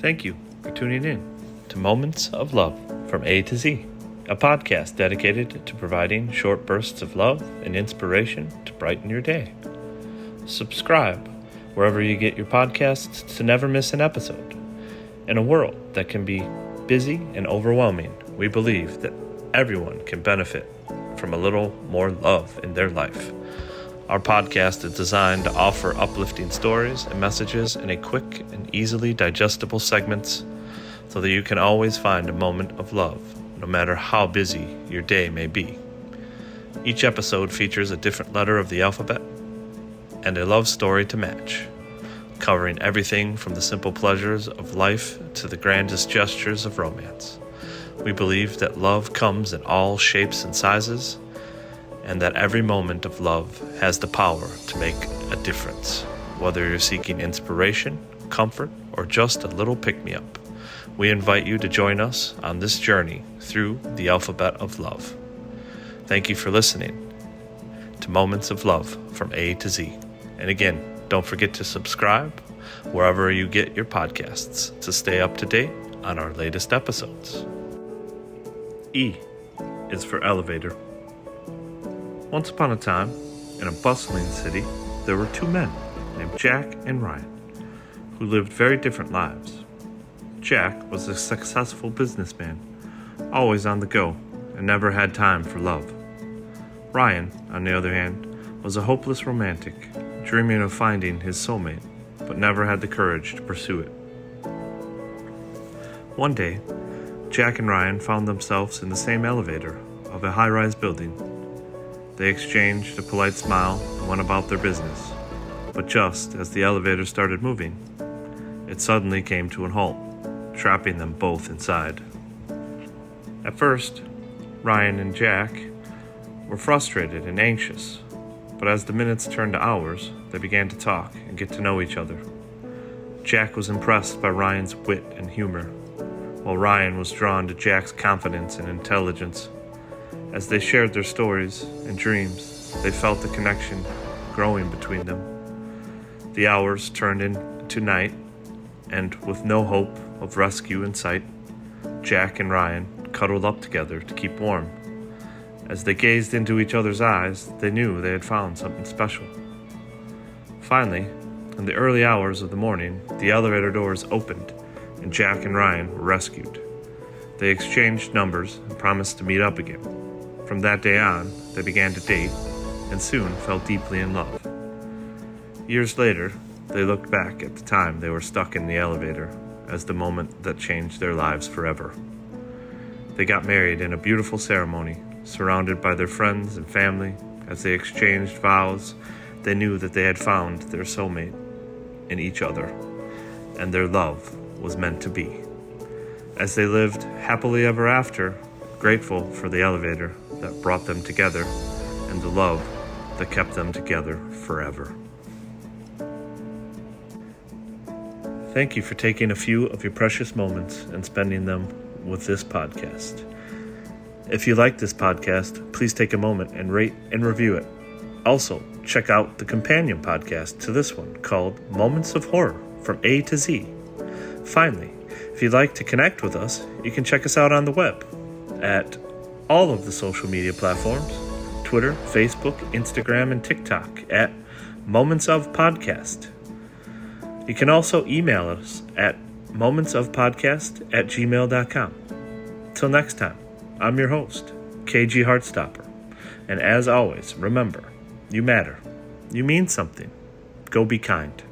Thank you for tuning in to Moments of Love from A to Z, a podcast dedicated to providing short bursts of love and inspiration to brighten your day. Subscribe wherever you get your podcasts to never miss an episode. In a world that can be busy and overwhelming, we believe that everyone can benefit from a little more love in their life. Our podcast is designed to offer uplifting stories and messages in a quick and easily digestible segments so that you can always find a moment of love, no matter how busy your day may be. Each episode features a different letter of the alphabet and a love story to match, covering everything from the simple pleasures of life to the grandest gestures of romance. We believe that love comes in all shapes and sizes, and that every moment of love has the power to make a difference. Whether you're seeking inspiration, comfort, or just a little pick-me-up, we invite you to join us on this journey through the alphabet of love. Thank you for listening to Moments of Love from A to Z. And again, don't forget to subscribe wherever you get your podcasts to stay up to date on our latest episodes. E is for elevator. Once upon a time, in a bustling city, there were two men named Jack and Ryan, who lived very different lives. Jack was a successful businessman, always on the go, and never had time for love. Ryan, on the other hand, was a hopeless romantic, dreaming of finding his soulmate, but never had the courage to pursue it. One day, Jack and Ryan found themselves in the same elevator of a high-rise building. They exchanged a polite smile and went about their business, but just as the elevator started moving, it suddenly came to a halt, trapping them both inside. At first, Ryan and Jack were frustrated and anxious, but as the minutes turned to hours, they began to talk and get to know each other. Jack was impressed by Ryan's wit and humor, while Ryan was drawn to Jack's confidence and intelligence. As they shared their stories and dreams, they felt the connection growing between them. The hours turned into night, and with no hope of rescue in sight, Jack and Ryan cuddled up together to keep warm. As they gazed into each other's eyes, they knew they had found something special. Finally, in the early hours of the morning, the elevator doors opened, and Jack and Ryan were rescued. They exchanged numbers and promised to meet up again. From that day on, they began to date and soon fell deeply in love. Years later, they looked back at the time they were stuck in the elevator as the moment that changed their lives forever. They got married in a beautiful ceremony, surrounded by their friends and family. As they exchanged vows, they knew that they had found their soulmate in each other, and their love was meant to be. As they lived happily ever after, grateful for the elevator that brought them together and the love that kept them together forever. Thank you for taking a few of your precious moments and spending them with this podcast. If you like this podcast, please take a moment and rate and review it. Also, check out the companion podcast to this one called Moments of Horror from A to Z. Finally, if you'd like to connect with us, you can check us out on the web at all of the social media platforms, Twitter, Facebook, Instagram, and TikTok at Moments of Podcast. You can also email us at momentsofpodcast@gmail.com. Till next time, I'm your host, KG Heartstopper. And as always, remember, you matter. You mean something. Go be kind.